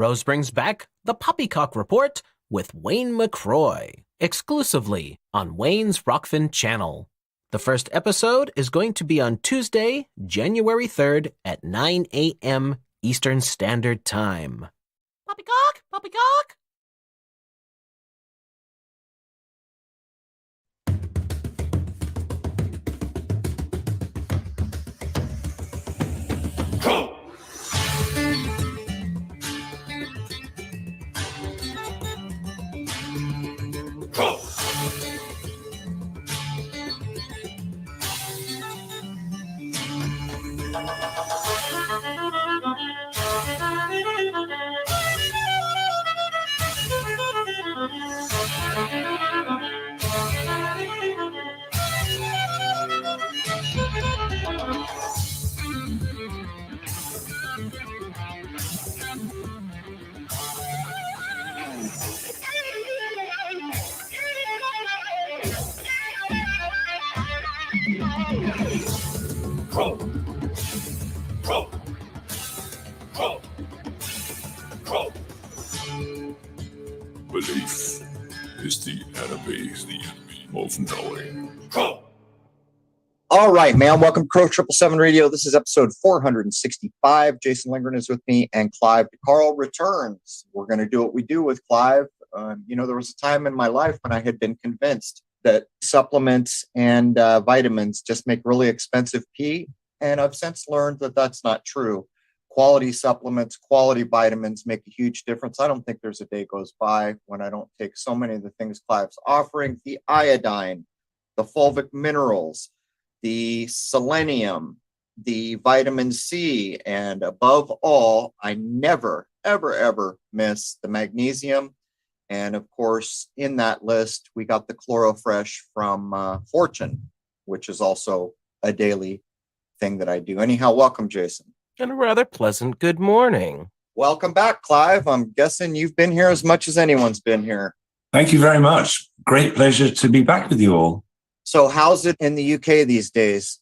Rose brings back the Poppycock Report with Wayne McCroy, exclusively on Wayne's Rockfin channel. The first episode is going to be on Tuesday, January 3rd at 9 a.m. Eastern Standard Time. Poppycock! Poppycock! Belief is the enemy of knowing. All right, man. Welcome to Crow 777 Radio. This is episode 465. Jason Lindgren is with me, and Clive DeCarl returns. We're going to do what we do with Clive. There was a time in my life when I had been convinced that supplements and vitamins just make really expensive pee, and I've since learned that that's not true. Quality supplements, quality vitamins make a huge difference. I don't think there's a day goes by when I don't take so many of the things Clive's offering: the iodine, the fulvic minerals, the selenium, the vitamin C, and above all, I never, ever, ever miss the magnesium. And of course, in that list, we got the ChloroFresh from Fortune, which is also a daily thing that I do. Anyhow, welcome, Jason. And a rather pleasant good morning. Welcome back, Clive. I'm guessing you've been here as much as anyone's been here. Thank you very much. Great pleasure to be back with you all. So how's it in the UK these days?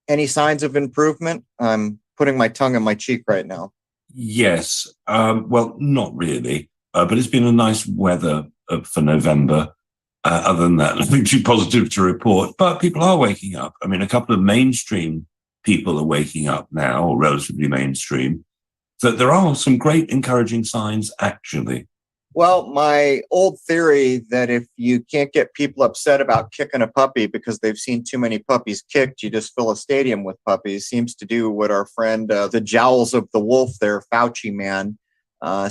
Any signs of improvement? I'm putting my tongue in my cheek right now. Yes. Well, not really. But it's been a nice weather for November. Other than that, nothing too positive to report. But people are waking up. I mean, a couple of mainstream people are waking up now, or relatively mainstream. So there are some great encouraging signs, actually. Well, my old theory that if you can't get people upset about kicking a puppy because they've seen too many puppies kicked, you just fill a stadium with puppies, seems to do what our friend, the jowls of the wolf there, Fauci man,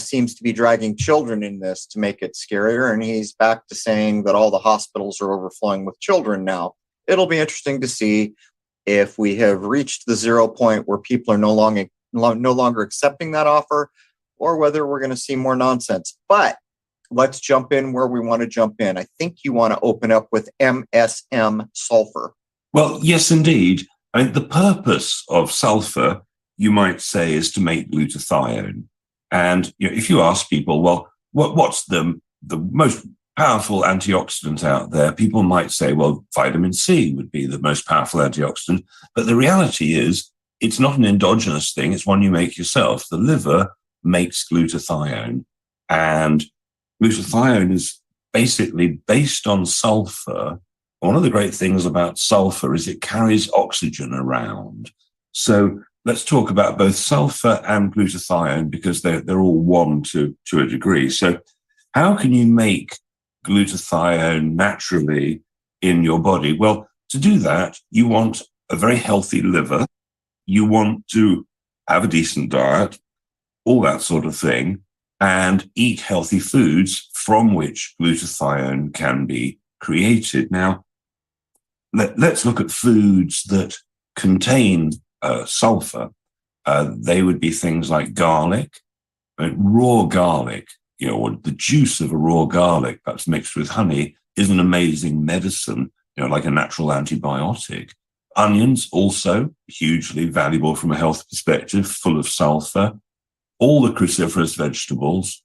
seems to be dragging children in this to make it scarier. And he's back to saying that all the hospitals are overflowing with children now. It'll be interesting to see if we have reached the 0 point where people are no longer accepting that offer, or whether we're going to see more nonsense. But let's jump in where we want to jump in. I think you want to open up with MSM sulfur. Well, yes, indeed. I mean, the purpose of sulfur, you might say, is to make glutathione. And if you ask people, well, what's the most powerful antioxidant out there? People might say, well, vitamin C would be the most powerful antioxidant. But the reality is, it's not an endogenous thing. It's one you make yourself. The liver makes glutathione. And glutathione is basically based on sulfur. One of the great things about sulfur is it carries oxygen around. So let's talk about both sulfur and glutathione, because they're all one to a degree. So how can you make glutathione naturally in your body? Well, to do that, you want a very healthy liver. You want to have a decent diet, all that sort of thing, and eat healthy foods from which glutathione can be created. Now, let's look at foods that contain sulfur. They would be things like garlic, raw garlic. Or the juice of a raw garlic, perhaps mixed with honey, is an amazing medicine, like a natural antibiotic. Onions also hugely valuable from a health perspective, full of sulfur. All the cruciferous vegetables,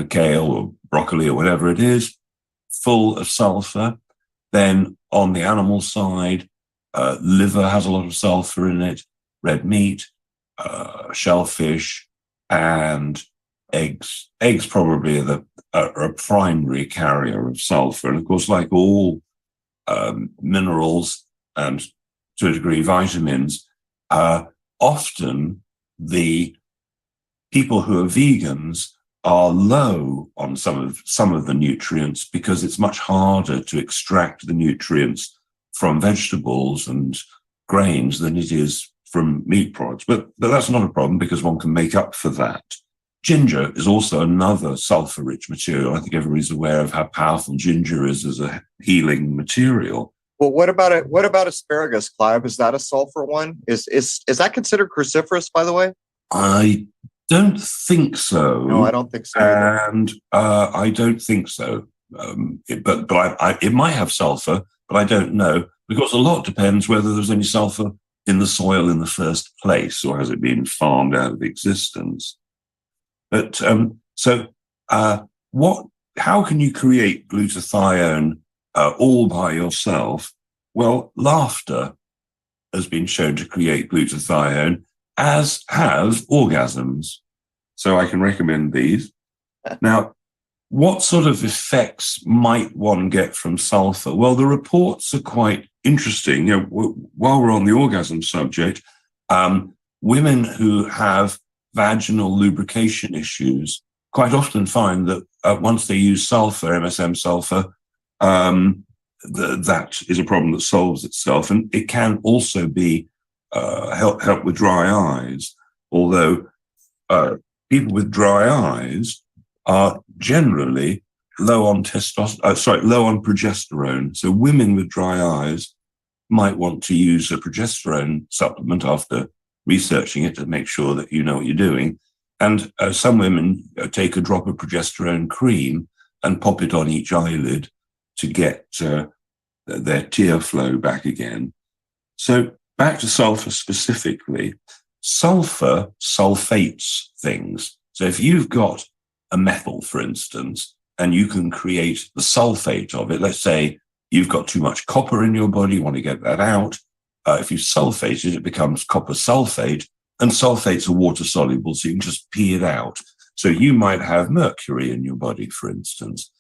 kale or broccoli or whatever it is, full of sulfur. Then on the animal side, liver has a lot of sulfur in it, red meat, shellfish, and eggs probably are a primary carrier of sulfur. And of course, like all minerals and to a degree vitamins, often the people who are vegans are low on some of the nutrients because it's much harder to extract the nutrients from vegetables and grains than it is from meat products. But that's not a problem because one can make up for that. Ginger is also another sulfur-rich material. I think everybody's aware of how powerful ginger is as a healing material. Well, what about it? What about asparagus, Clive? Is that a sulfur one? Is that considered cruciferous, by the way? I don't think so. No, I don't think so either. And I don't think so. It might have sulfur, but I don't know because a lot depends whether there's any sulfur in the soil in the first place or has it been farmed out of existence. But how can you create glutathione all by yourself? Well, laughter has been shown to create glutathione, as have orgasms. So I can recommend these. Now, what sort of effects might one get from sulfur? Well, the reports are quite interesting. While we're on the orgasm subject, women who have vaginal lubrication issues quite often find that once they use sulfur, MSM sulfur, that is a problem that solves itself. And it can also be help with dry eyes, although people with dry eyes are generally low on progesterone. So women with dry eyes might want to use a progesterone supplement after researching it to make sure that you know what you're doing. And some women take a drop of progesterone cream and pop it on each eyelid to get their tear flow back again. So back to sulfur specifically, sulfur sulfates things. So if you've got a metal, for instance, and you can create the sulfate of it, let's say you've got too much copper in your body, you want to get that out. If you sulfate it, it becomes copper sulfate, and sulfates are water soluble, so you can just pee it out. So you might have mercury in your body, for instance.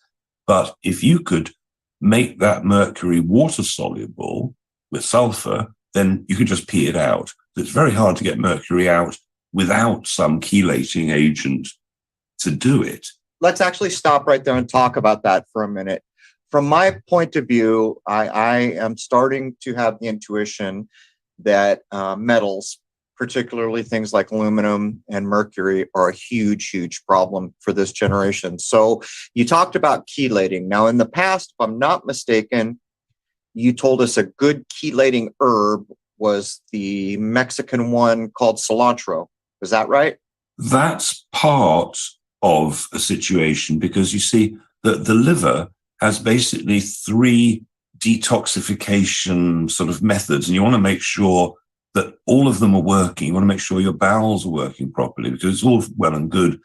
But if you could make that mercury water soluble with sulfur, then you could just pee it out. It's very hard to get mercury out without some chelating agent to do it. Let's actually stop right there and talk about that for a minute. From my point of view, I am starting to have the intuition that metals, particularly things like aluminum and mercury, are a huge, huge problem for this generation. So you talked about chelating. Now, in the past, if I'm not mistaken, you told us a good chelating herb was the Mexican one called cilantro. Is that right? That's part of a situation because you see that the liver has basically 3 detoxification sort of methods, and you want to make sure that all of them are working. You want to make sure your bowels are working properly because it's all well and good.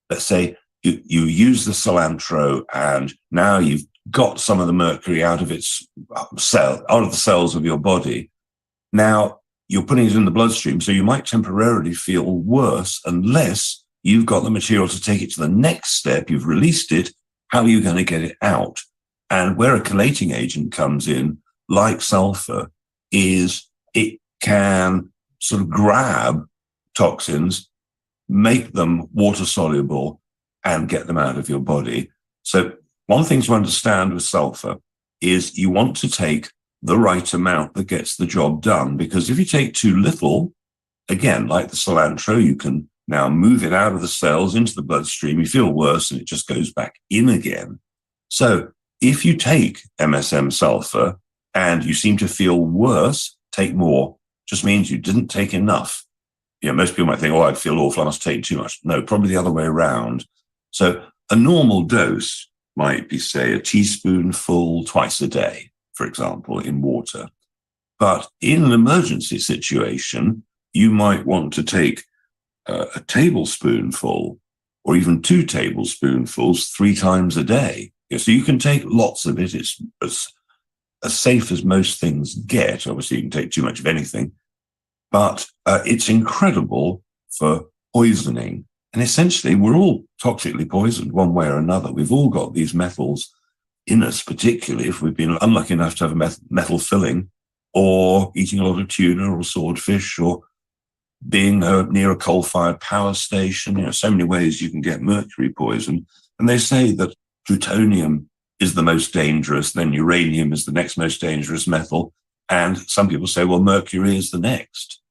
Let's say you use the cilantro and now you've got some of the mercury out of its out of the cells of your body. Now you're putting it in the bloodstream, so you might temporarily feel worse unless you've got the material to take it to the next step. You've released it. How are you going to get it out? And where a chelating agent comes in, like sulfur, is it can sort of grab toxins, make them water soluble, and get them out of your body. So one thing to understand with sulfur is you want to take the right amount that gets the job done, because if you take too little, again, like the cilantro, you can now move it out of the cells into the bloodstream. You feel worse and it just goes back in again. So if you take MSM sulfur and you seem to feel worse, take more. Just means you didn't take enough. Most people might think, oh, I feel awful, I must take too much. No, probably the other way around. So a normal dose might be, say, a teaspoonful twice a day, for example, in water. But in an emergency situation, you might want to take a tablespoonful or even 2 tablespoonfuls 3 times a day. So you can take lots of it. It's as safe as most things get. Obviously, you can take too much of anything, but it's incredible for poisoning. And essentially, we're all toxically poisoned one way or another. We've all got these metals in us, particularly if we've been unlucky enough to have a metal filling, or eating a lot of tuna or swordfish, or being near a coal-fired power station. So many ways you can get mercury poison. And they say that plutonium is the most dangerous, then uranium is the next most dangerous metal. And some people say, well, mercury is the next.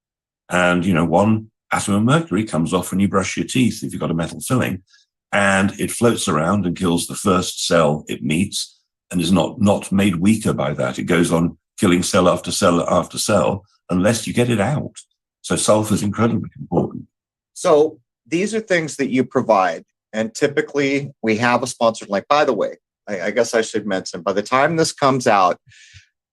And, one atom of mercury comes off when you brush your teeth if you've got a metal filling, and it floats around and kills the first cell it meets and is not made weaker by that. It goes on killing cell after cell after cell unless you get it out. So sulfur is incredibly important. So these are things that you provide. And typically we have a sponsored link. By the way, I guess I should mention, by the time this comes out,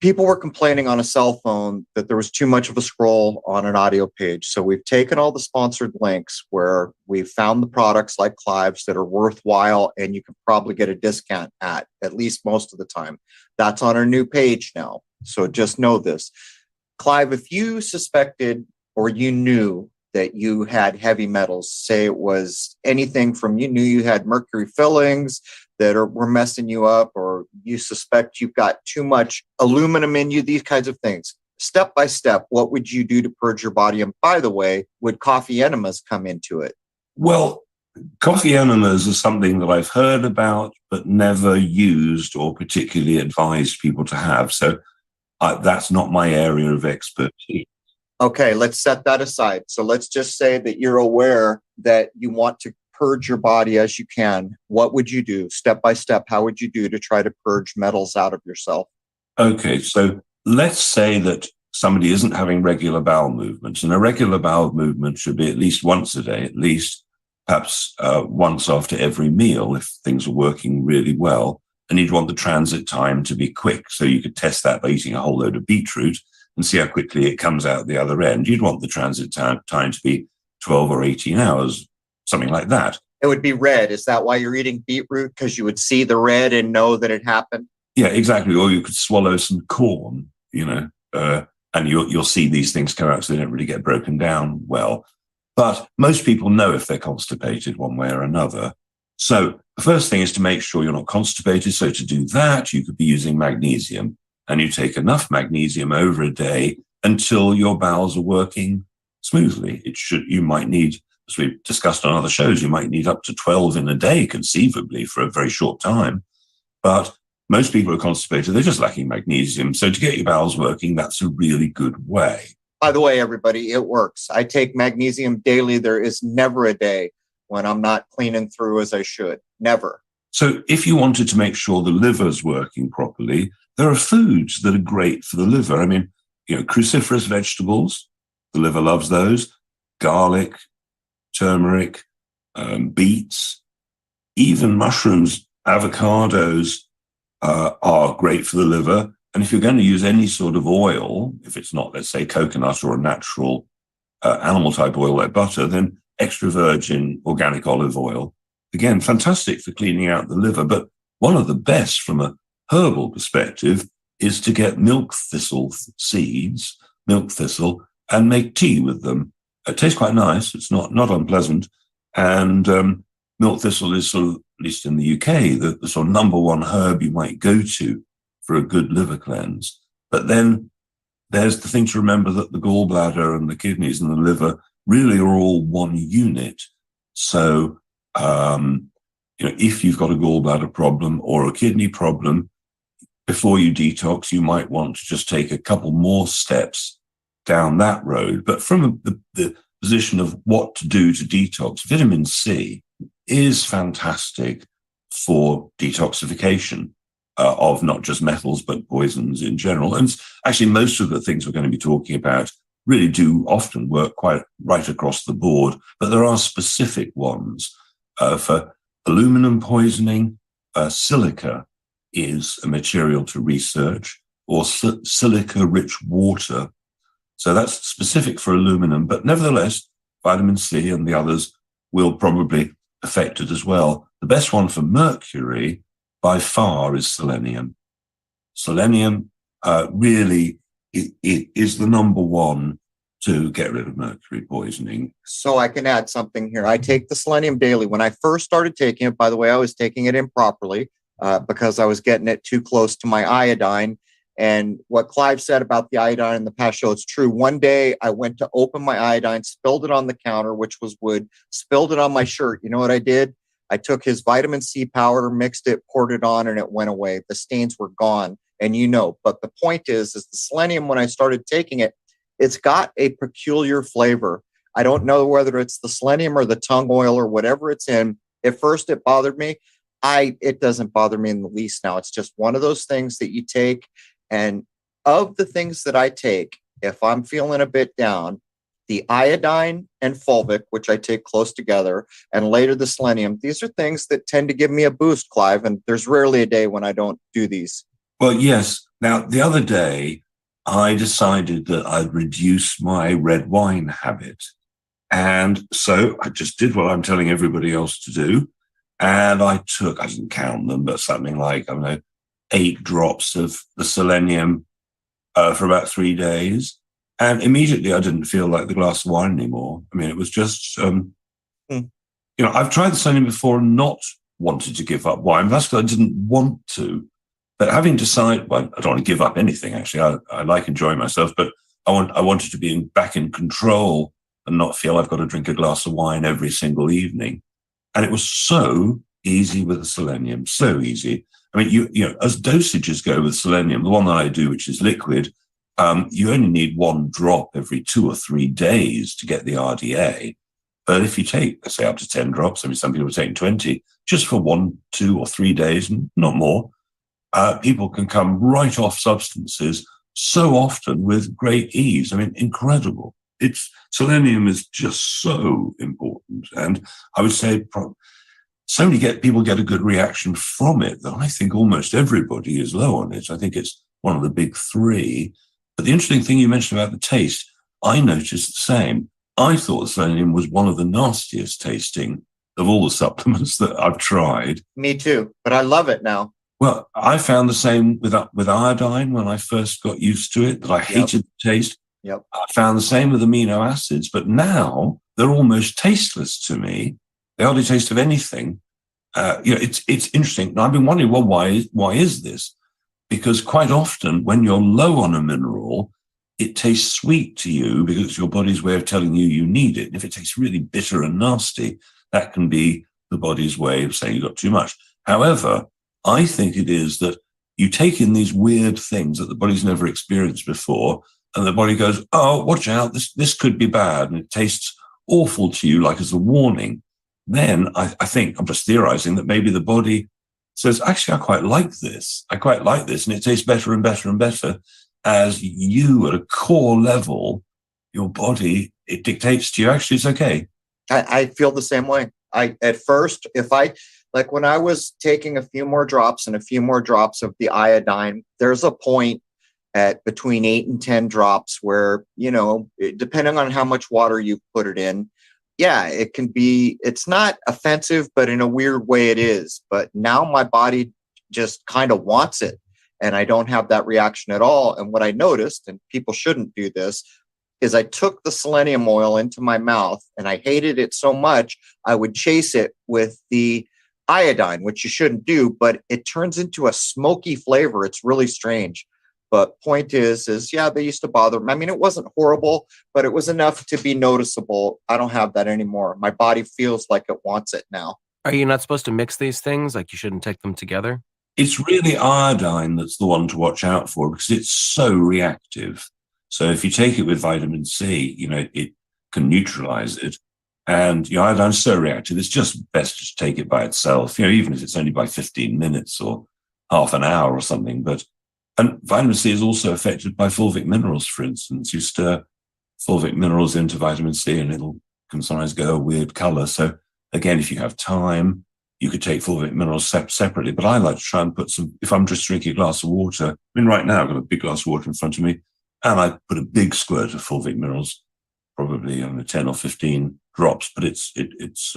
people were complaining on a cell phone that there was too much of a scroll on an audio page. So we've taken all the sponsored links where we've found the products like Clive's that are worthwhile and you can probably get a discount at least most of the time. That's on our new page now. So just know this. Clive, if you suspected or you knew that you had heavy metals, say it was anything from you knew you had mercury fillings that were messing you up, or you suspect you've got too much aluminum in you, these kinds of things. Step by step, what would you do to purge your body? And by the way, would coffee enemas come into it? Well, coffee enemas are something that I've heard about, but never used or particularly advised people to have. So that's not my area of expertise. Okay, let's set that aside. So let's just say that you're aware that you want to purge your body as you can. What would you do step by step? How would you do to try to purge metals out of yourself? Okay, so let's say that somebody isn't having regular bowel movements, and a regular bowel movement should be at least once a day, at least perhaps once after every meal if things are working really well. And you'd want the transit time to be quick. So you could test that by eating a whole load of beetroot and see how quickly it comes out the other end. You'd want the transit time to be 12 or 18 hours, something like that. It would be red. Is that why you're eating beetroot? Because you would see the red and know that it happened? Yeah, exactly. Or you could swallow some corn, and you'll see these things come out so they don't really get broken down well. But most people know if they're constipated one way or another. So the first thing is to make sure you're not constipated. So to do that, you could be using magnesium. And you take enough magnesium over a day until your bowels are working smoothly. You might need, as we've discussed on other shows, you might need up to 12 in a day, conceivably, for a very short time. But most people are constipated. They're just lacking magnesium. So to get your bowels working, that's a really good way. By the way, everybody, it works. I take magnesium daily. There is never a day when I'm not cleaning through as I should. Never. So if you wanted to make sure the liver's working properly, there are foods that are great for the liver. I mean, cruciferous vegetables, the liver loves those. Garlic, turmeric, beets, even mushrooms, avocados are great for the liver. And if you're going to use any sort of oil, if it's not, let's say, coconut or a natural animal type oil like butter, then extra virgin organic olive oil, again, fantastic for cleaning out the liver. But one of the best from a herbal perspective is to get milk thistle seeds, and make tea with them. It tastes quite nice. It's not unpleasant. And milk thistle is sort of, at least in the UK, the sort of number one herb you might go to for a good liver cleanse. But then there's the thing to remember that the gallbladder and the kidneys and the liver really are all one unit. So, if you've got a gallbladder problem or a kidney problem, before you detox, you might want to just take a couple more steps down that road. But from the position of what to do to detox, vitamin C is fantastic for detoxification of not just metals, but poisons in general. And actually, most of the things we're going to be talking about really do often work quite right across the board. But there are specific ones for aluminum poisoning. Silica is a material to research, or silica-rich water. So that's specific for aluminum, but nevertheless, vitamin C and the others will probably affect it as well. The best one for mercury, by far, is selenium. Selenium really it is the number one to get rid of mercury poisoning. So I can add something here. I take the selenium daily. When I first started taking it, by the way, I was taking it improperly because I was getting it too close to my iodine. And what Clive said about the iodine in the past show, it's true. One day I went to open my iodine, spilled it on the counter, which was wood, spilled it on my shirt. You know what I did? I took his vitamin C powder, mixed it, poured it on, and it went away. The stains were gone. And but the point is the selenium, when I started taking it, it's got a peculiar flavor. I don't know whether it's the selenium or the tung oil or whatever it's in. At first, it bothered me. It doesn't bother me in the least now. It's just one of those things that you take. And of the things that I take, if I'm feeling a bit down, the iodine and fulvic, which I take close together, and later the selenium, these are things that tend to give me a boost, Clive. And there's rarely a day when I don't do these. Well, yes. Now, the other day, I decided that I'd reduce my red wine habit. And so I just did what I'm telling everybody else to do. And I didn't count them, but something like, 8 drops of the selenium for about 3 days. And immediately I didn't feel like the glass of wine anymore. I mean, it was just, I've tried the selenium before and not wanted to give up wine. That's because I didn't want to. But having decided, I don't want to give up anything, actually. I like enjoying myself, but I wanted to be back in control and not feel I've got to drink a glass of wine every single evening. And it was so easy with the selenium, so easy. I mean, as dosages go with selenium, the one that I do, which is liquid, you only need 1 drop every 2 or 3 days to get the RDA. But if you take, let's say, up to 10 drops, I mean, some people are taking 20, just for 1, 2, or 3 days, not more, people can come right off substances so often with great ease. I mean, incredible. Selenium is just so important. And I would say so many people get a good reaction from it that I think almost everybody is low on it. I think it's one of the big 3. But the interesting thing you mentioned about the taste, I noticed the same. I thought selenium was one of the nastiest tasting of all the supplements that I've tried. Me too, but I love it now. Well, I found the same with iodine when I first got used to it, that I hated the taste. Yep. I found the same with amino acids, but now they're almost tasteless to me. They hardly taste of anything. It's interesting. And I've been wondering, well, why is this? Because quite often when you're low on a mineral, it tastes sweet to you because it's your body's way of telling you need it. And if it tastes really bitter and nasty, that can be the body's way of saying you got too much. However, I think it is that you take in these weird things that the body's never experienced before, and the body goes, oh, watch out, this could be bad, and it tastes awful to you, like as a warning. Then I think, I'm just theorizing, that maybe the body says, actually, I quite like this. And it tastes better and better and better as you, at a core level, your body, it dictates to you, actually, it's okay. I feel the same way. At first, like when I was taking a few more drops and a few more drops of the iodine, there's a point at between 8 and 10 drops where, depending on how much water you put it in, it can be, it's not offensive, but in a weird way it is. But now my body just kind of wants it, and I don't have that reaction at all. And what I noticed, and people shouldn't do this, is I took the selenium oil into my mouth and I hated it so much, I would chase it with the iodine, which you shouldn't do, but it turns into a smoky flavor. It's really strange. But point is, they used to bother me. I mean, it wasn't horrible, but it was enough to be noticeable. I don't have that anymore. My body feels like it wants it now. Are you not supposed to mix these things? Like you shouldn't take them together? It's really iodine that's the one to watch out for because it's so reactive. So if you take it with vitamin C, it can neutralize it. And iodine is so reactive, it's just best to take it by itself, even if it's only by 15 minutes or half an hour or something. And vitamin C is also affected by fulvic minerals, for instance. You stir fulvic minerals into vitamin C and it can sometimes go a weird color. So again, if you have time, you could take fulvic minerals separately. But I like to try and put some, if I'm just drinking a glass of water, I mean, right now I've got a big glass of water in front of me, and I put a big squirt of fulvic minerals, probably 10 or 15 drops, but it's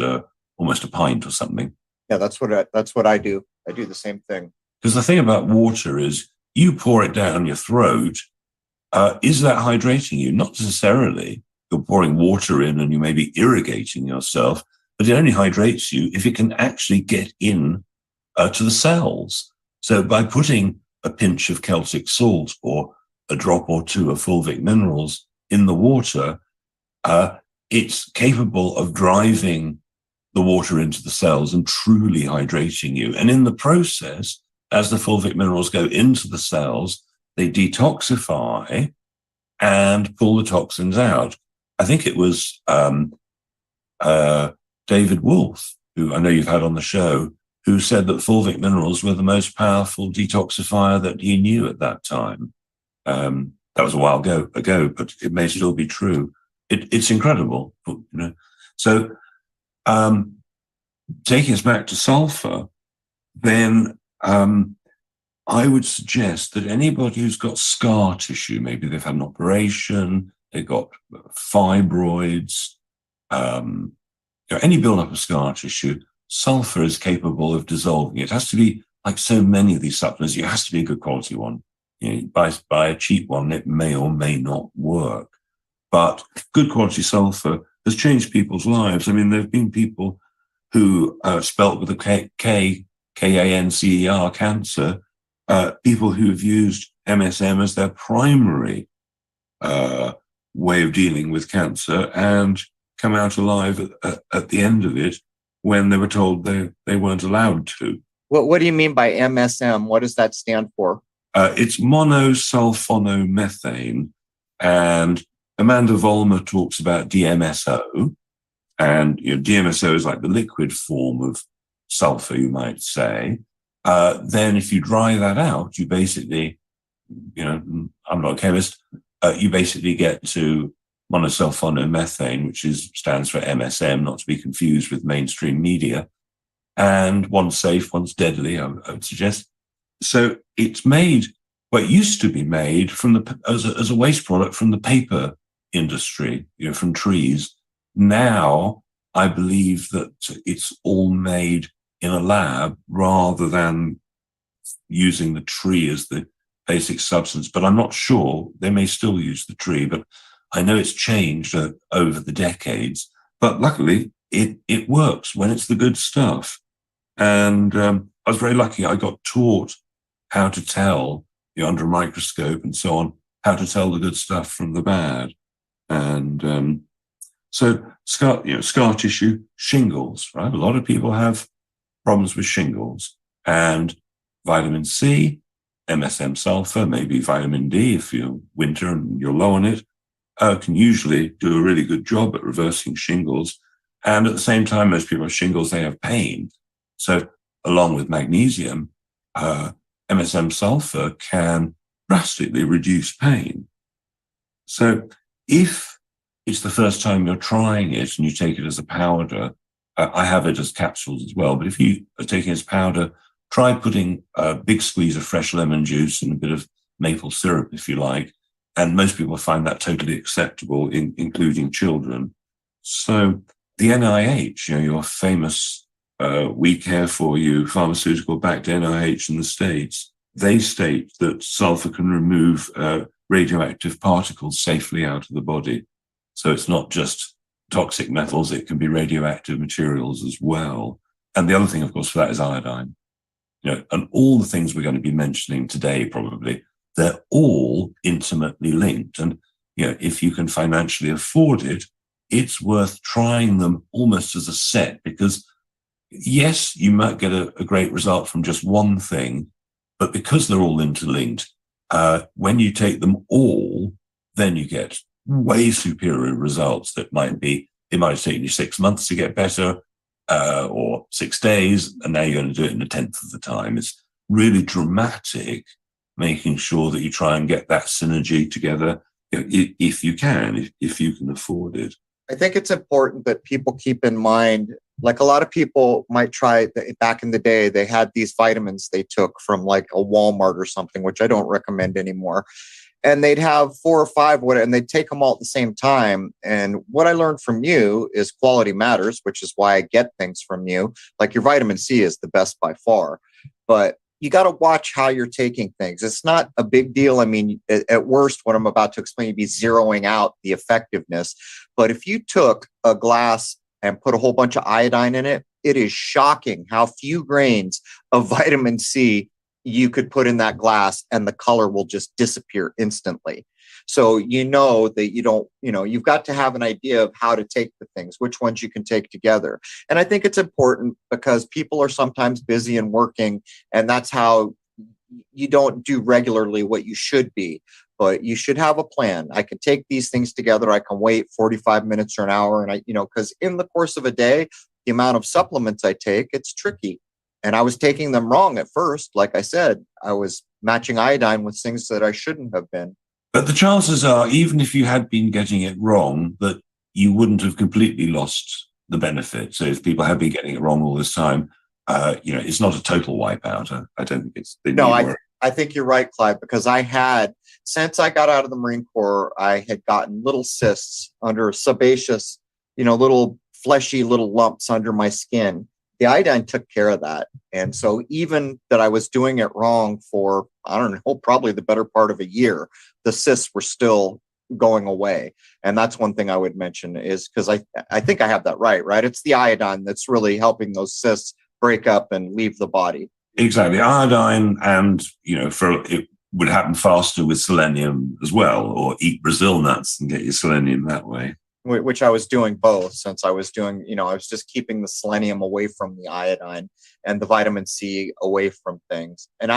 almost a pint or something. Yeah, that's what I do. I do the same thing. Because the thing about water is you pour it down your throat. Is that hydrating you? Not necessarily. you're pouring water in and you may be irrigating yourself, but it only hydrates you if it can actually get in to the cells. So by putting a pinch of Celtic salt or a drop or two of fulvic minerals in the water, it's capable of driving the water into the cells and truly hydrating you. And in the process, as the fulvic minerals go into the cells, they detoxify and pull the toxins out. I think it was David Wolfe, who I know you've had on the show, who said that fulvic minerals were the most powerful detoxifier that he knew at that time. That was a while ago, but it may still be true. It's incredible, you know. So, taking us back to sulfur, then I would suggest that anybody who's got scar tissue, maybe they've had an operation, they've got fibroids, any build-up of scar tissue, sulfur is capable of dissolving. It has to be, like so many of these supplements, it has to be a good quality one. You know, buy a cheap one, it may or may not work. But good quality sulfur has changed people's lives. I mean, there have been people who spelt with a K-A-N-C-E-R, cancer, people who have used MSM as their primary way of dealing with cancer and come out alive at the end of it when they were told they weren't allowed to. What do you mean by MSM? What does that stand for? It's monosulfonomethane, and Amanda Vollmer talks about DMSO, and DMSO is like the liquid form of sulfur, you might say. Then if you dry that out, you basically, I'm not a chemist, you basically get to monosulfonomethane, which stands for MSM, not to be confused with mainstream media. And one's safe, one's deadly, I would suggest. So it's made, it used to be made as a waste product from the paper industry, from trees. Now, I believe that it's all made in a lab rather than using the tree as the basic substance. But I'm not sure. They may still use the tree, but I know it's changed over the decades. But luckily, it works when it's the good stuff. And I was very lucky. I got taught how to tell, under a microscope and so on, how to tell the good stuff from the bad. And so scar tissue, shingles, right? A lot of people have problems with shingles, and vitamin C, MSM sulfur, maybe vitamin D if you're winter and you're low on it, can usually do a really good job at reversing shingles. And at the same time, most people have shingles, they have pain. So along with magnesium, MSM sulfur can drastically reduce pain. So if it's the first time you're trying it and you take it as a powder, I have it as capsules as well, but if you are taking it as powder, try putting a big squeeze of fresh lemon juice and a bit of maple syrup, if you like. And most people find that totally acceptable, including children. So the NIH, your famous We Care For You pharmaceutical-backed NIH in the States, they state that sulfur can remove radioactive particles safely out of the body. So it's not just toxic metals, it can be radioactive materials as well. And the other thing, of course, for that is iodine. And all the things we're going to be mentioning today, probably, they're all intimately linked. And, if you can financially afford it, it's worth trying them almost as a set, because yes, you might get a great result from just one thing, but because they're all interlinked, when you take them all, then you get way superior results it might have taken you 6 months to get better, or 6 days, and now you're going to do it in a tenth of the time. It's really dramatic, making sure that you try and get that synergy together, if you can afford it. I think it's important that people keep in mind, like a lot of people might try, back in the day, they had these vitamins they took from like a Walmart or something, which I don't recommend anymore. And they'd have 4 or 5, and they'd take them all at the same time. And what I learned from you is quality matters, which is why I get things from you. Like your vitamin C is the best by far. But you got to watch how you're taking things. It's not a big deal. I mean, at worst, what I'm about to explain, you'd be zeroing out the effectiveness. But if you took a glass and put a whole bunch of iodine in it, it is shocking how few grains of vitamin C you could put in that glass and the color will just disappear instantly. So you know that you don't, you've got to have an idea of how to take the things, which ones you can take together. And I think it's important because people are sometimes busy and working, and that's how you don't do regularly what you should be. But you should have a plan. I can take these things together. I can wait 45 minutes or an hour. And because in the course of a day, the amount of supplements I take, it's tricky. And I was taking them wrong at first. Like I said, I was matching iodine with things that I shouldn't have been. But the chances are, even if you had been getting it wrong, that you wouldn't have completely lost the benefit. So if people have been getting it wrong all this time, it's not a total wipeout. I don't think it's... No, I think you're right, Clive, because since I got out of the Marine Corps, I had gotten little cysts under sebaceous, little fleshy little lumps under my skin. The iodine took care of that. And so even that I was doing it wrong for, I don't know, probably the better part of a year, the cysts were still going away. And that's one thing I would mention is because I think I have that right? It's the iodine that's really helping those cysts break up and leave the body. Exactly. Iodine and, it would happen faster with selenium as well, or eat Brazil nuts and get your selenium that way. Which I was doing both, since I was doing, I was just keeping the selenium away from the iodine and the vitamin C away from things. And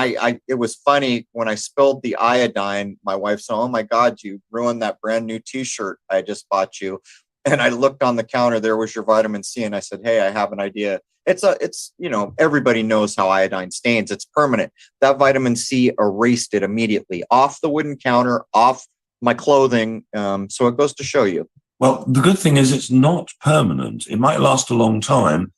it was funny when I spilled the iodine, my wife said, "Oh my God, you ruined that brand new t-shirt I just bought you." And I looked on the counter, there was your vitamin C. And I said, "Hey, I have an idea." It's everybody knows how iodine stains. It's permanent. That vitamin C erased it immediately off the wooden counter, off my clothing. So it goes to show you. Well, the good thing is it's not permanent. It might last a long time,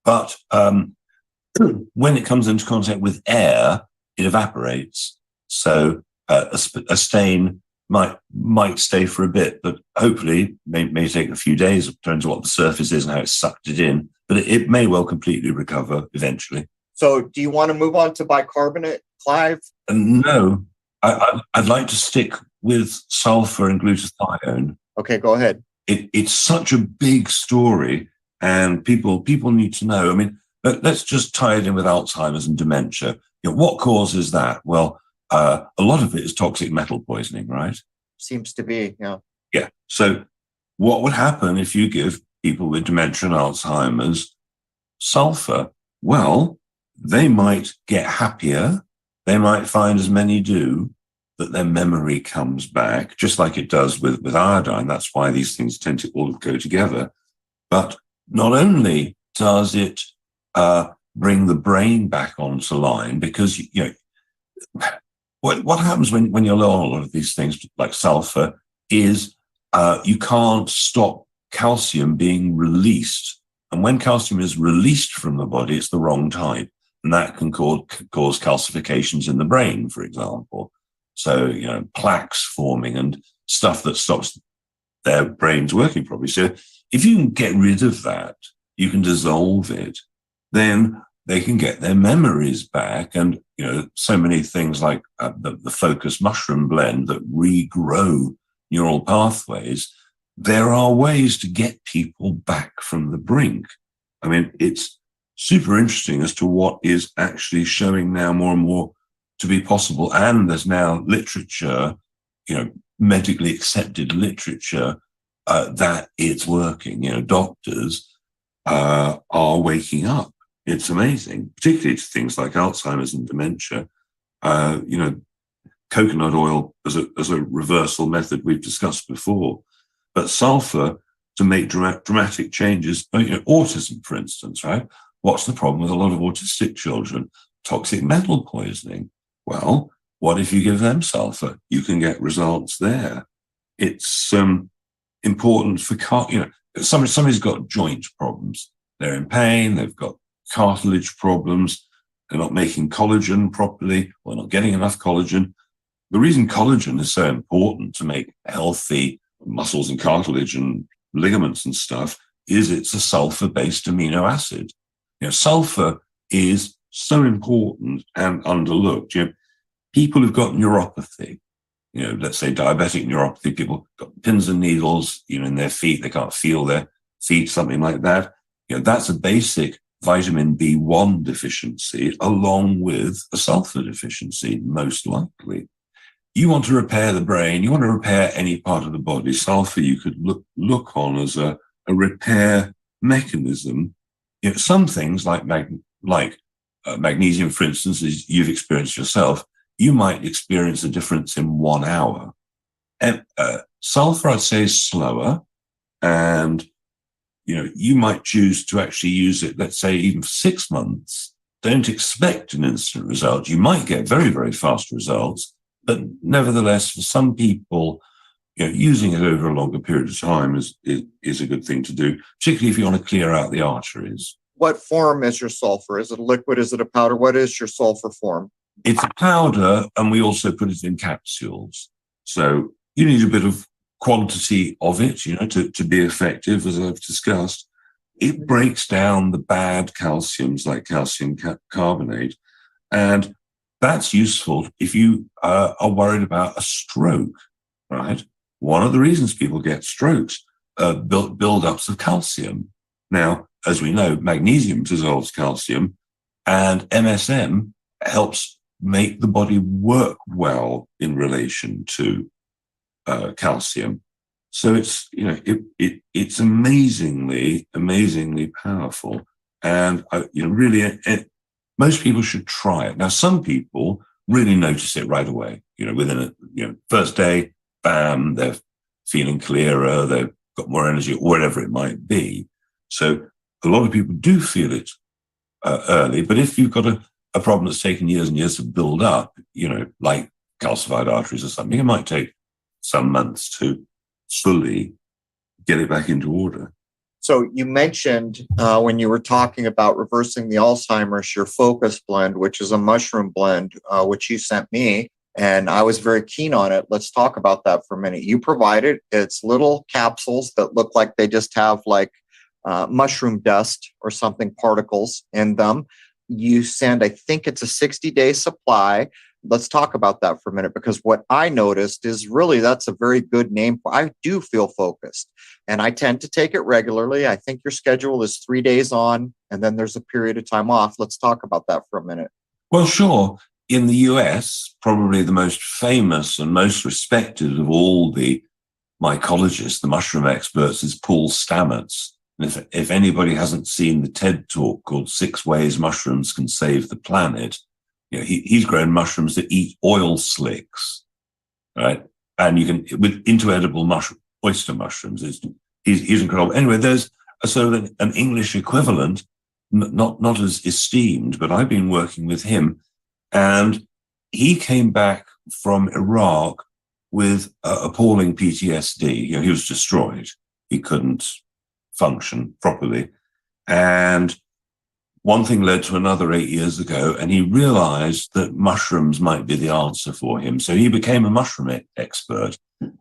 but when it comes into contact with air, it evaporates. So a stain might stay for a bit, but hopefully may take a few days. It depends on what the surface is and how it's sucked it in. But it may well completely recover eventually. So do you want to move on to bicarbonate, Clive? No, I'd like to stick with sulfur and glutathione. Okay, go ahead. It's such a big story, and people need to know. I mean, let's just tie it in with Alzheimer's and dementia. What causes that? Well, a lot of it is toxic metal poisoning, right? Seems to be, yeah. Yeah. So what would happen if you give people with dementia and Alzheimer's sulfur? Well, they might get happier. They might find, as many do, that their memory comes back, just like it does with iodine. That's why these things tend to all go together. But not only does it bring the brain back onto line, because what happens when you're low on a lot of these things, like sulfur, is you can't stop calcium being released. And when calcium is released from the body, it's the wrong type. And that can cause calcifications in the brain, for example. So, plaques forming and stuff that stops their brains working properly. So if you can get rid of that, you can dissolve it, then they can get their memories back. And, so many things like the focus mushroom blend that regrow neural pathways, there are ways to get people back from the brink. I mean, it's super interesting as to what is actually showing now more and more to be possible. And there's now literature, medically accepted literature, that it's working. Doctors are waking up. It's amazing, particularly to things like Alzheimer's and dementia. Coconut oil as a reversal method we've discussed before, but sulfur to make dramatic changes. Autism, for instance, right? What's the problem with a lot of autistic children? Toxic metal poisoning. Well, what if you give them sulfur? You can get results there. It's important for somebody's got joint problems. They're in pain. They've got cartilage problems. They're not making collagen properly, or not getting enough collagen. The reason collagen is so important to make healthy muscles and cartilage and ligaments and stuff is it's a sulfur-based amino acid. Sulfur is so important and underlooked. People who've got neuropathy, let's say diabetic neuropathy, people got pins and needles, in their feet, they can't feel their feet, something like that. That's a basic vitamin B1 deficiency along with a sulfur deficiency, most likely. You want to repair the brain, you want to repair any part of the body. Sulfur you could look on as a repair mechanism. Some things like magnesium, for instance, as you've experienced yourself, you might experience a difference in 1 hour. And sulfur, I'd say, is slower, and you might choose to actually use it, let's say, even for 6 months. Don't expect an instant result. You might get very, very fast results, but nevertheless, for some people, using it over a longer period of time is a good thing to do, particularly if you want to clear out the arteries. What form is your sulfur? Is it a liquid? Is it a powder? What is your sulfur form? It's a powder, and we also put it in capsules. So you need a bit of quantity of it, to be effective, as I've discussed. It breaks down the bad calciums like calcium carbonate, and that's useful if you are worried about a stroke, right? One of the reasons people get strokes are build-ups of calcium. Now, as we know, magnesium dissolves calcium, and MSM helps make the body work well in relation to calcium. So it's it's amazingly powerful, and most people should try it. Now, some people really notice it right away. Within first day, bam, they're feeling clearer, they've got more energy, or whatever it might be. So a lot of people do feel it early, but if you've got a problem that's taken years and years to build up, like calcified arteries or something, it might take some months to fully get it back into order. So you mentioned when you were talking about reversing the Alzheimer's, your Focus blend, which is a mushroom blend, which you sent me, and I was very keen on it. Let's talk about that for a minute. You provided it's little capsules that look like they just have like mushroom dust or something, particles in them. You send, I think it's a 60-day supply. Let's talk about that for a minute, because what I noticed is really that's a very good name. I do feel focused, and I tend to take it regularly. I think your schedule is 3 days on, and then there's a period of time off. Let's talk about that for a minute. Well, sure. In the US, probably the most famous and most respected of all the mycologists, the mushroom experts, is Paul Stamets. And if anybody hasn't seen the TED talk called 6 Ways Mushrooms Can Save the Planet, he's grown mushrooms that eat oil slicks, right? And you can, into edible oyster mushrooms. He's incredible. Anyway, there's a sort of an English equivalent, not as esteemed, but I've been working with him, and he came back from Iraq with appalling PTSD. He was destroyed. He couldn't function properly. And one thing led to another 8 years ago, and he realized that mushrooms might be the answer for him. So he became a mushroom expert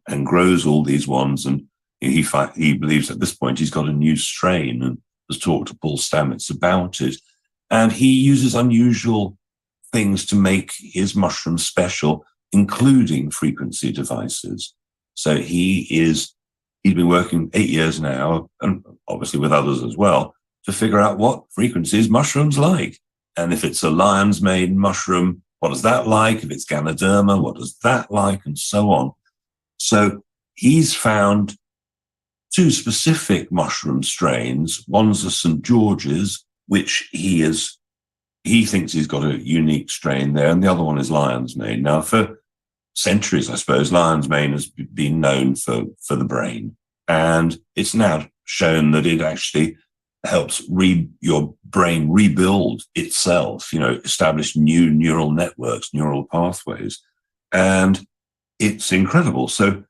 and grows all these ones. And he believes at this point he's got a new strain and has talked to Paul Stamets about it. And he uses unusual things to make his mushrooms special, including frequency devices. So he's been working 8 years now, and obviously with others as well, to figure out what frequencies mushrooms like. And if it's a lion's mane mushroom, what is that like? If it's Ganoderma, what is that like? And so on. So he's found 2 specific mushroom strains. One's a St. George's, which he thinks he's got a unique strain there, and the other one is lion's mane. Now, for centuries, I suppose, lion's mane has been known for the brain, and it's now shown that it actually helps your brain rebuild itself, establish new neural networks, neural pathways, and it's incredible. So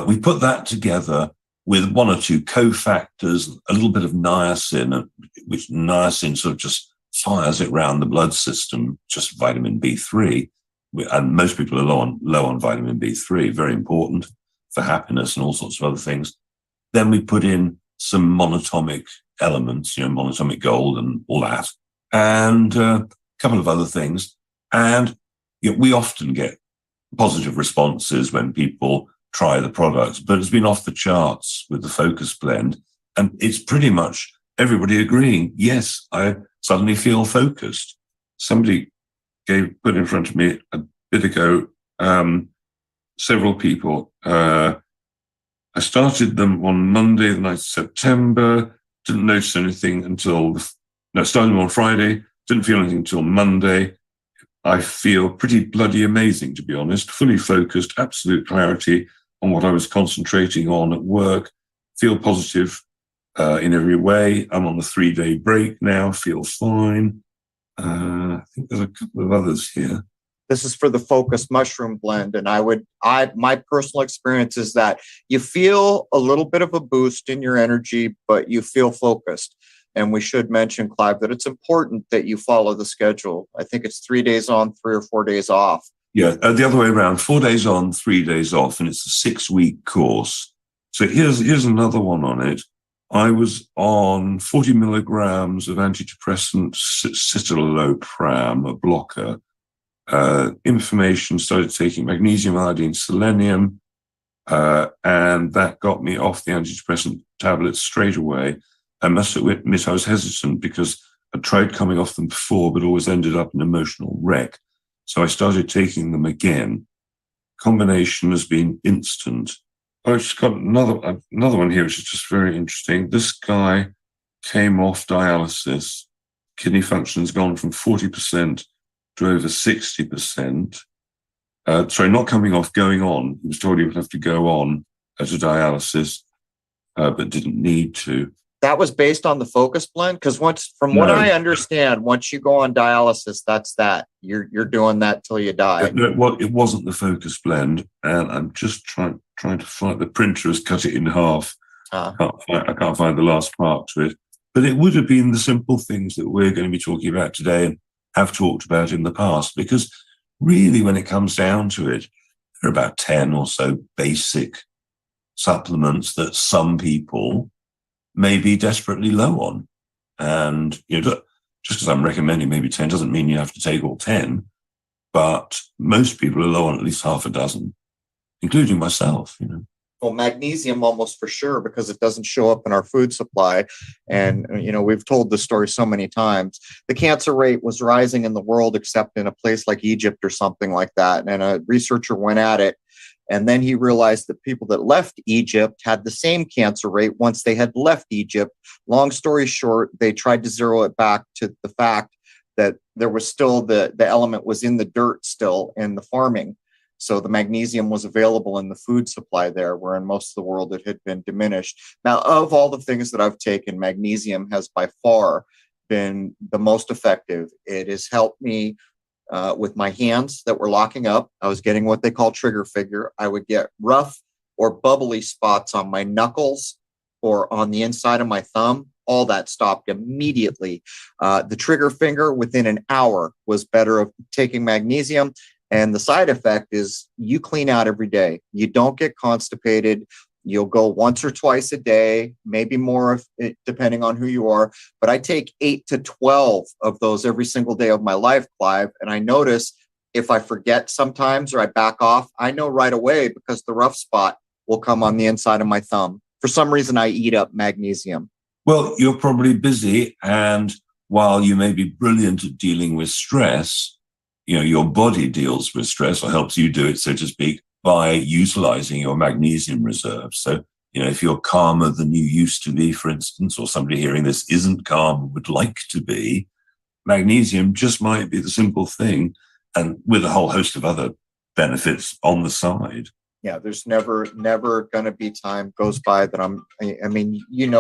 we put that together with 1 or 2 cofactors, a little bit of niacin, which niacin sort of just fires it around the blood system, just vitamin B3. And most people are low on vitamin B3, very important for happiness and all sorts of other things. Then we put in some monatomic elements, monatomic gold and all that. and a couple of other things. And we often get positive responses when people try the products, but it's been off the charts with the Focus Blend. And it's pretty much everybody agreeing, yes, I suddenly feel focused. Somebody put in front of me a bit ago, several people. I started them on Monday, the 9th of September, didn't notice anything until, started them on Friday, didn't feel anything until Monday. I feel pretty bloody amazing, to be honest, fully focused, absolute clarity on what I was concentrating on at work, feel positive in every way. I'm on the 3-day break now, feel fine. I think there's a couple of others here. This is for the Focus Mushroom Blend. And my personal experience is that you feel a little bit of a boost in your energy, but you feel focused. And we should mention, Clive, that it's important that you follow the schedule. I think it's 3 days on, 3 or 4 days off. Yeah, the other way around, 4 days on, 3 days off, and it's a 6-week course. So here's another one on it. I was on 40 milligrams of antidepressant citalopram, a blocker. Information, started taking magnesium, iodine, selenium, and that got me off the antidepressant tablets straight away. I must admit I was hesitant because I tried coming off them before, but always ended up an emotional wreck. So I started taking them again. Combination has been instant. I've just got another one here, which is just very interesting. This guy came off dialysis. Kidney function has gone from 40% to over 60%. Sorry, not coming off, going on. He was told he would have to go on to dialysis, but didn't need to. That was based on the Focus Blend? Because what I understand, once you go on dialysis, that's that. You're doing that till you die. No, it wasn't the Focus Blend, and I'm just trying to find, the printer has cut it in half. I can't find the last part to it. But it would have been the simple things that we're going to be talking about today and have talked about in the past, because really when it comes down to it, there are about 10 or so basic supplements that some people may be desperately low on. And just because I'm recommending maybe 10 doesn't mean you have to take all 10, but most people are low on at least half a dozen, including myself. Well, magnesium almost for sure, because it doesn't show up in our food supply. And, we've told this story so many times. The cancer rate was rising in the world, except in a place like Egypt or something like that. And a researcher went at it. And then he realized that people that left Egypt had the same cancer rate once they had left Egypt. Long story short, they tried to zero it back to the fact that there was still the element was in the dirt still in the farming. So the magnesium was available in the food supply there, where in most of the world it had been diminished. Now, of all the things that I've taken, magnesium has by far been the most effective. It has helped me with my hands that were locking up. I was getting what they call trigger finger. I would get rough or bubbly spots on my knuckles or on the inside of my thumb. All that stopped immediately. The trigger finger within an hour was better of taking magnesium. And the side effect is you clean out every day. You don't get constipated. You'll go once or twice a day, maybe more depending on who you are. But I take 8 to 12 of those every single day of my life, Clive. And I notice if I forget sometimes or I back off, I know right away because the rough spot will come on the inside of my thumb. For some reason, I eat up magnesium. Well, you're probably busy. And while you may be brilliant at dealing with stress, your body deals with stress or helps you do it, so to speak, by utilizing your magnesium reserves. So, if you're calmer than you used to be, for instance, or somebody hearing this isn't calm, would like to be, magnesium just might be the simple thing, and with a whole host of other benefits on the side. Yeah, there's never going to be time goes by that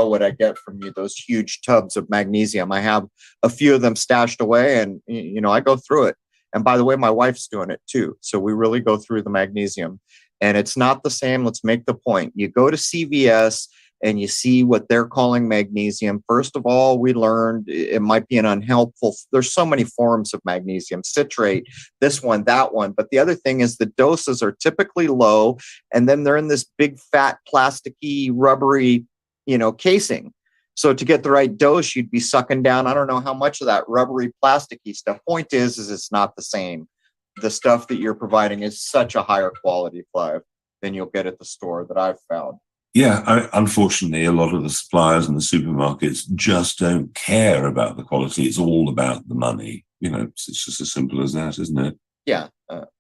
what I get from you, those huge tubs of magnesium. I have a few of them stashed away and, I go through it. And by the way, my wife's doing it too. So we really go through the magnesium, and it's not the same. Let's make the point. You go to CVS and you see what they're calling magnesium. First of all, we learned it might be an unhelpful. There's so many forms of magnesium, citrate, this one, that one. But the other thing is the doses are typically low, and then they're in this big, fat, plasticky, rubbery, casing. So to get the right dose, you'd be sucking down, I don't know how much of that rubbery, plasticky stuff. Point is it's not the same. The stuff that you're providing is such a higher quality, Clive, than you'll get at the store that I've found. Yeah, unfortunately, a lot of the suppliers and the supermarkets just don't care about the quality. It's all about the money. It's just as simple as that, isn't it? Yeah,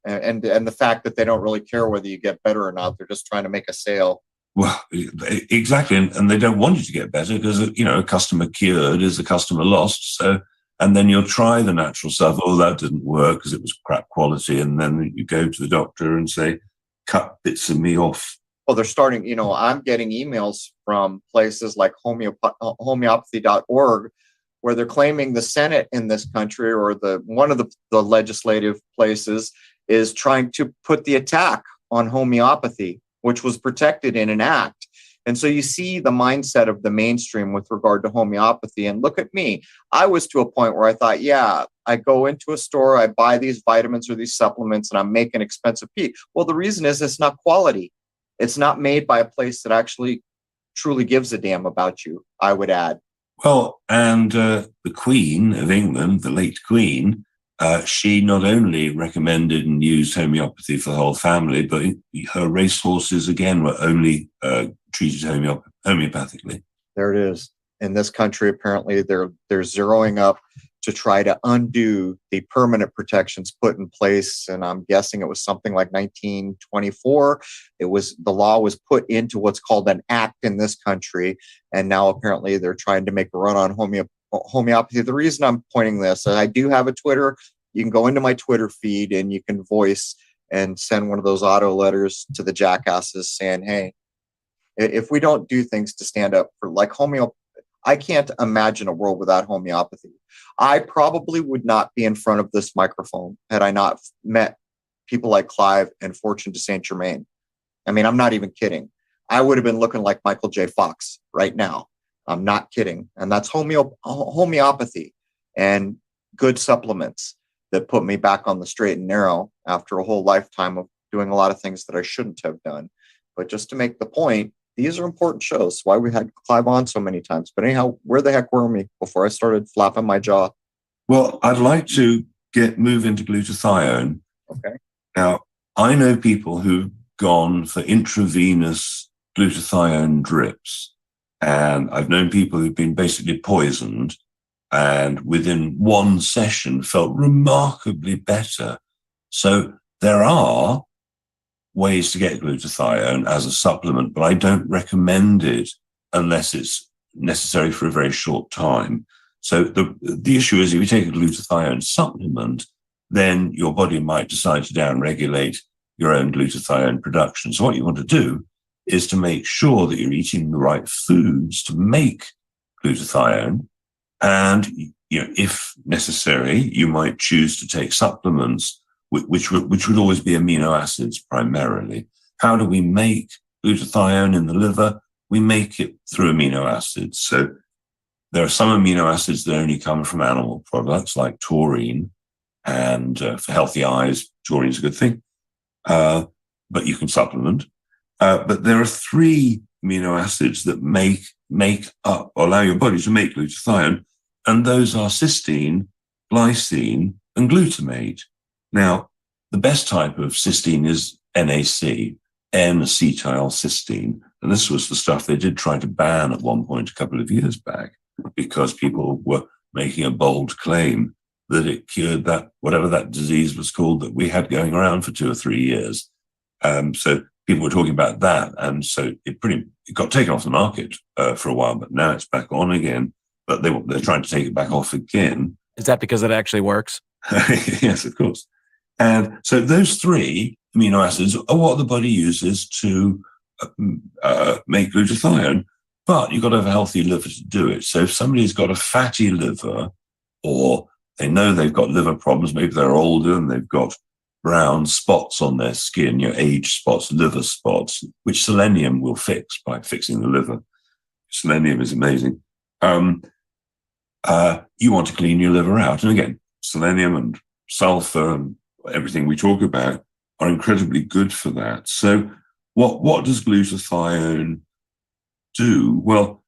and the fact that they don't really care whether you get better or not, they're just trying to make a sale. Well, exactly, and they don't want you to get better because a customer cured is a customer lost. So, and then you'll try the natural stuff. Oh, that didn't work because it was crap quality, and then you go to the doctor and say, "Cut bits of me off." Well, they're starting. I'm getting emails from places like homeopathy.org, where they're claiming the Senate in this country or one of the legislative places is trying to put the attack on homeopathy, which was protected in an act. And so you see the mindset of the mainstream with regard to homeopathy. And look at me. I was to a point where I thought, yeah, I go into a store, I buy these vitamins or these supplements, and I'm making expensive pee. Well, the reason is it's not quality. It's not made by a place that actually truly gives a damn about you, I would add. Well, and the Queen of England, the late Queen, she not only recommended and used homeopathy for the whole family, but her racehorses, again, were only treated homeopathically. There it is. In this country, apparently, they're zeroing up to try to undo the permanent protections put in place. And I'm guessing it was something like 1924. The law was put into what's called an act in this country. And now apparently they're trying to make a run on homeopathy. The reason I'm pointing this, I do have a Twitter. You can go into my Twitter feed and you can voice and send one of those auto letters to the jackasses saying, hey, if we don't do things to stand up for like homeopathy, I can't imagine a world without homeopathy. I probably would not be in front of this microphone had I not met people like Clive and Fortune de Saint Germain. I mean, I'm not even kidding. I would have been looking like Michael J. Fox right now. I'm not kidding. And that's homeopathy and good supplements that put me back on the straight and narrow after a whole lifetime of doing a lot of things that I shouldn't have done. But just to make the point, these are important shows. Why we had Clive on so many times. But anyhow, where the heck were we before I started flapping my jaw? Well, I'd like to move into glutathione. Okay. Now, I know people who've gone for intravenous glutathione drips. And I've known people who've been basically poisoned and within one session felt remarkably better. So there are ways to get glutathione as a supplement, but I don't recommend it unless it's necessary for a very short time. So the issue is if you take a glutathione supplement, then your body might decide to downregulate your own glutathione production. So what you want to do is to make sure that you're eating the right foods to make glutathione. And if necessary, you might choose to take supplements which would always be amino acids primarily. How do we make glutathione in the liver? We make it through amino acids. So there are some amino acids that only come from animal products like taurine, and for healthy eyes, taurine is a good thing, but you can supplement. But there are 3 amino acids that make up, or allow your body to make glutathione, and those are cysteine, glycine, and glutamate. Now, the best type of cysteine is NAC, N-acetylcysteine. And this was the stuff they did try to ban at one point a couple of years back because people were making a bold claim that it cured that, whatever that disease was called that we had going around for 2 or 3 years. So people were talking about that. And so it got taken off the market for a while, but now it's back on again. But they're trying to take it back off again. Is that because it actually works? Yes, of course. And so those 3 amino acids are what the body uses to make glutathione, but you've got to have a healthy liver to do it. So if somebody's got a fatty liver, or they know they've got liver problems, maybe they're older and they've got brown spots on their skin, age spots, liver spots, which selenium will fix by fixing the liver. Selenium is amazing. You want to clean your liver out. And again, selenium and sulfur and everything we talk about are incredibly good for that. So what does glutathione do? Well,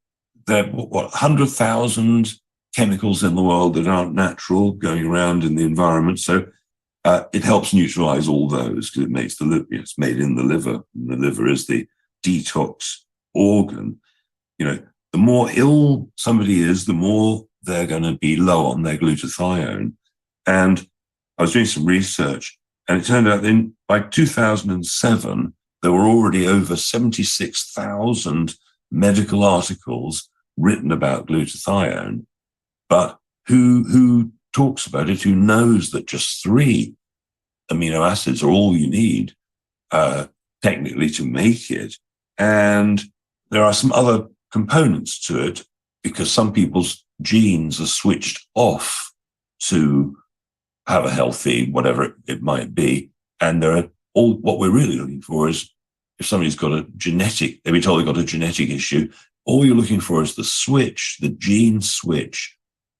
there are, 100,000 chemicals in the world that aren't natural going around in the environment. So it helps neutralize all those because it makes the liver, it's made in the liver. And the liver is the detox organ. The more ill somebody is, the more they're going to be low on their glutathione. And I was doing some research, and it turned out that by 2007, there were already over 76,000 medical articles written about glutathione. But who talks about it? Who knows that just 3 amino acids are all you need technically to make it? And there are some other components to it because some people's genes are switched off to have a healthy, whatever it might be. And what we're really looking for is if somebody's got they've been told they've got a genetic issue, all you're looking for is the gene switch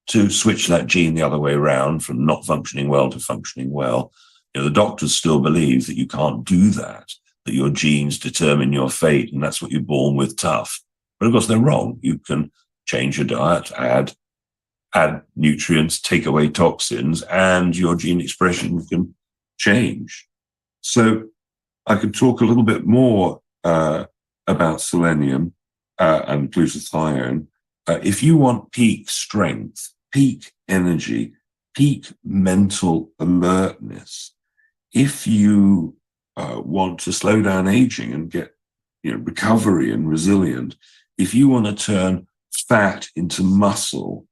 to switch that gene the other way around from not functioning well to functioning well. The doctors still believe that you can't do that your genes determine your fate, and that's what you're born with tough. But of course, they're wrong. You can change your diet, add nutrients, take away toxins, and your gene expression can change. So I could talk a little bit more about selenium and glutathione. If you want peak strength, peak energy, peak mental alertness, if you want to slow down aging and get recovery and resilient, if you want to turn fat into muscle,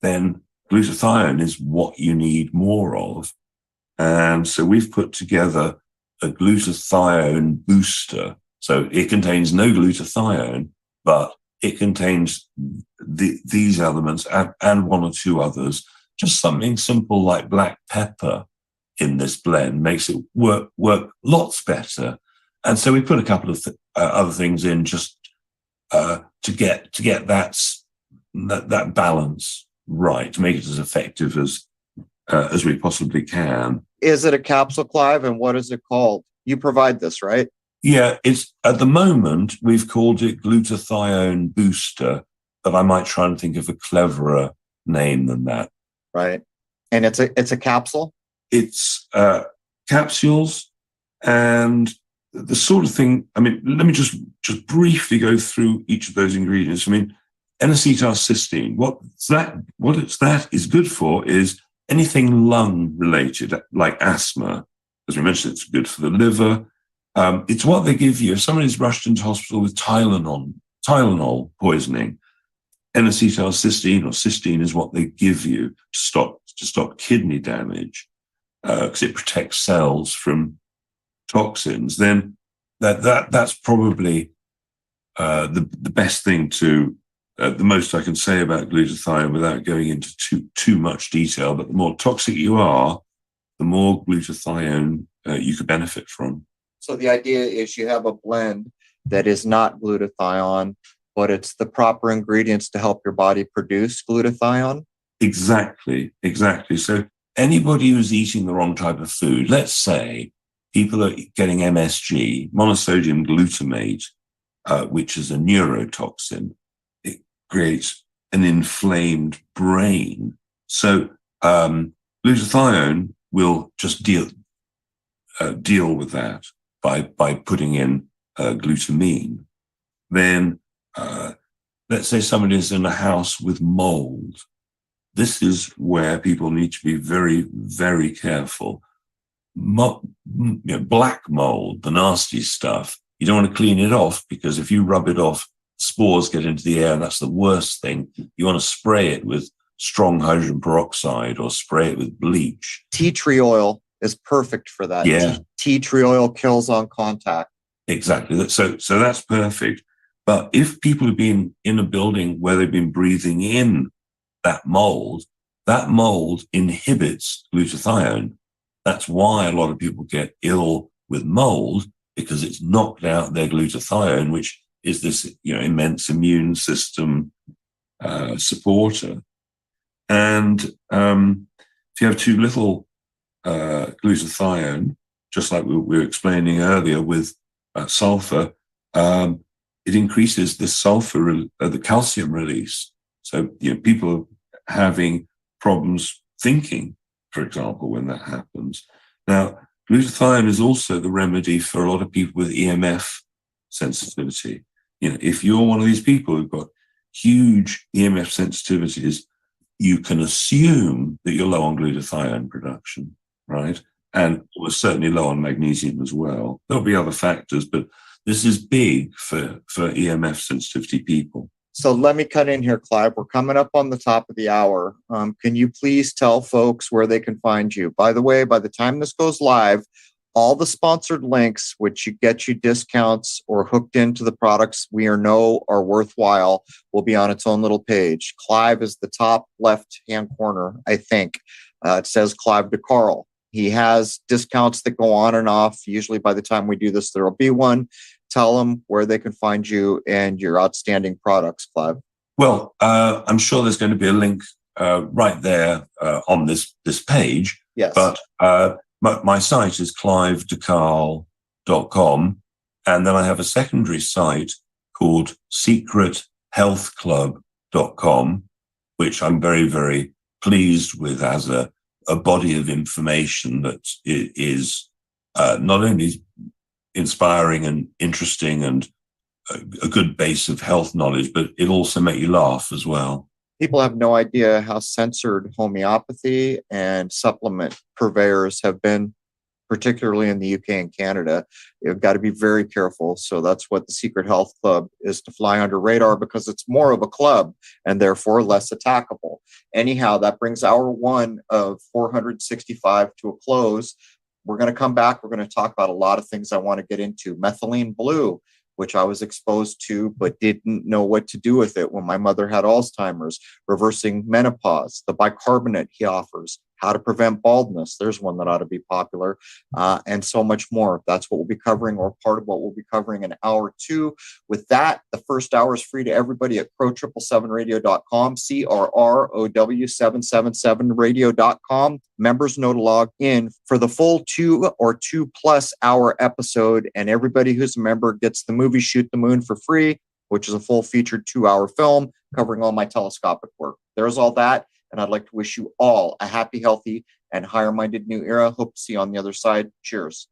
then glutathione is what you need more of. And so we've put together a glutathione booster. So it contains no glutathione, but it contains these elements and 1 or 2 others. Just something simple like black pepper in this blend makes it work lots better. And so we put a couple of other things in just to get that balance right, to make it as effective as we possibly can. Is it a capsule, Clive, and what is it called? You provide this, right? Yeah, it's at the moment we've called it glutathione booster, but I might try and think of a cleverer name than that. Right, and it's a capsule. It's capsules, and the sort of thing. I mean, let me just briefly go through each of those ingredients. I mean, N-acetylcysteine. What that is good for is anything lung related, like asthma. As we mentioned, it's good for the liver. It's what they give you if somebody's rushed into hospital with Tylenol poisoning. N-acetylcysteine or cysteine is what they give you to stop kidney damage because it protects cells from toxins. Then that's probably the best thing to the most I can say about glutathione without going into too much detail. But the more toxic you are, the more glutathione you could benefit from. So the idea is you have a blend that is not glutathione, but it's the proper ingredients to help your body produce glutathione? Exactly. So anybody who's eating the wrong type of food, let's say people are getting MSG, monosodium glutamate, which is a neurotoxin. It creates an inflamed brain. So glutathione will just deal with that by putting in glutamine. Then let's say somebody is in a house with mold. This is where people need to be very, very careful. Black mold, the nasty stuff, you don't want to clean it off because if you rub it off, spores get into the air, and that's the worst thing. You want to spray it with strong hydrogen peroxide or spray it with bleach. Tea tree oil is perfect for that. Yeah. Tea tree oil kills on contact. Exactly. So that's perfect. But if people have been in a building where they've been breathing in that mold inhibits glutathione. That's why a lot of people get ill with mold, because it's knocked out their glutathione, which is this immense immune system supporter. And if you have too little glutathione, just like we were explaining earlier with sulfur, it increases the sulfur, the calcium release. So, people are having problems thinking, for example, when that happens. Now, glutathione is also the remedy for a lot of people with EMF sensitivity. If you're one of these people who've got huge EMF sensitivities, you can assume that you're low on glutathione production, right? And we're certainly low on magnesium as well. There'll be other factors, but this is big for EMF sensitivity people. So let me cut in here, Clive. We're coming up on the top of the hour. Can you please tell folks where they can find you? By the way, by the time this goes live, all the sponsored links, which get you discounts or hooked into the products we know are worthwhile, will be on its own little page. Clive is the top left-hand corner, I think. It says Clive DeCarl. He has discounts that go on and off. Usually by the time we do this, there will be one. Tell them where they can find you and your outstanding products, Clive. Well, I'm sure there's going to be a link right there on this page. Yes. But my site is clivedecarl.com. And then I have a secondary site called secrethealthclub.com, which I'm very, very pleased with as a body of information that is not only inspiring and interesting and a good base of health knowledge, but it also make you laugh as well. People have no idea how censored homeopathy and supplement purveyors have been, particularly in the UK and Canada. You've got to be very careful. So that's what the Secret Health Club is, to fly under radar, because it's more of a club and therefore less attackable. Anyhow, that brings hour one of 465 to a close. We're going to come back. We're going to talk about a lot of things I want to get into. Methylene blue, which I was exposed to but didn't know what to do with it when my mother had Alzheimer's. Reversing menopause, the bicarbonate he offers, how to prevent baldness. There's one that ought to be popular, and so much more. That's what we'll be covering, or part of what we'll be covering in hour two. With that, the first hour is free to everybody at Crow777radio.com, CRROW777radio.com. Members know to log in for the full 2 or 2+ hour episode, and everybody who's a member gets the movie Shoot the Moon for free, which is a full featured 2-hour film covering all my telescopic work. There's all that. And I'd like to wish you all a happy, healthy, and higher-minded new era. Hope to see you on the other side. Cheers.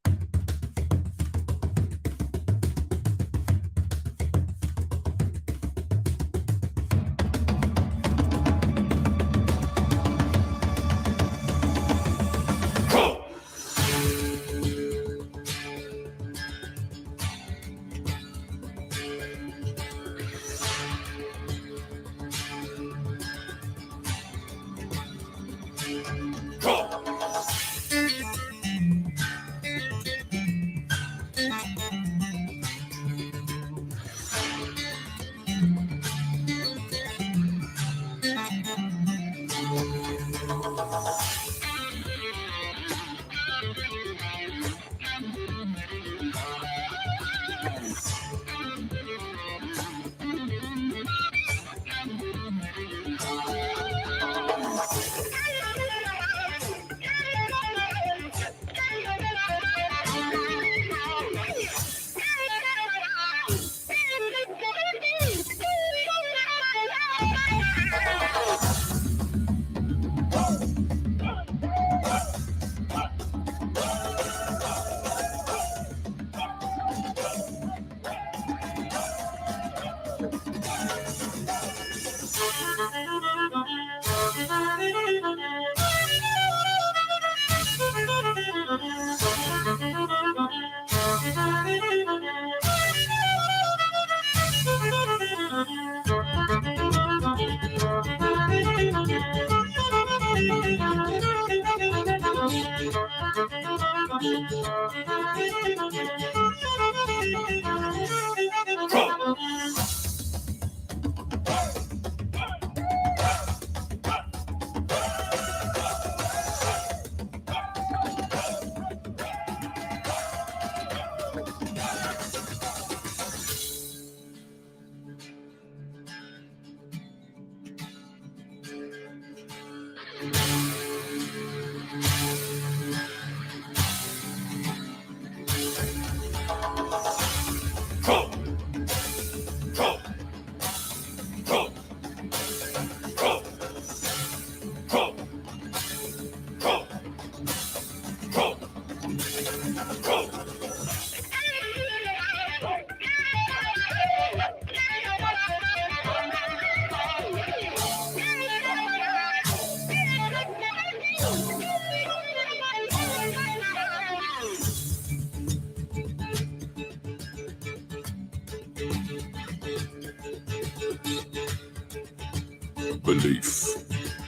Belief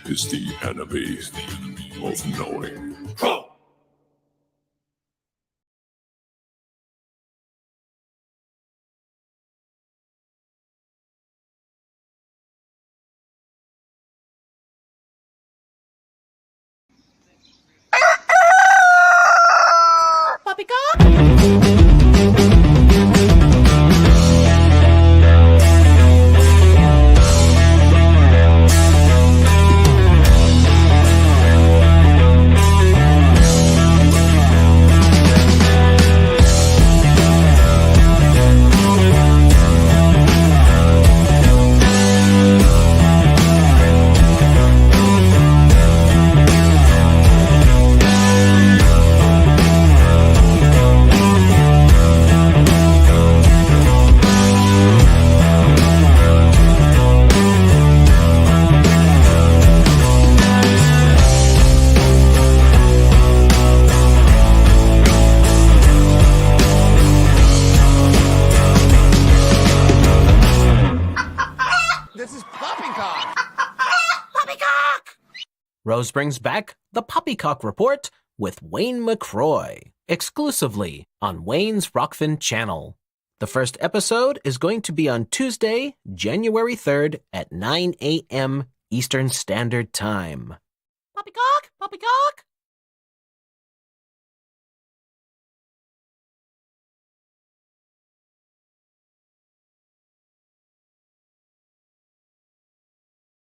is the enemy of knowing. Rose brings back the Poppycock Report with Wayne McCroy, exclusively on Wayne's Rockfin channel. The first episode is going to be on Tuesday, January 3rd at 9 a.m. Eastern Standard Time. Poppycock! Poppycock!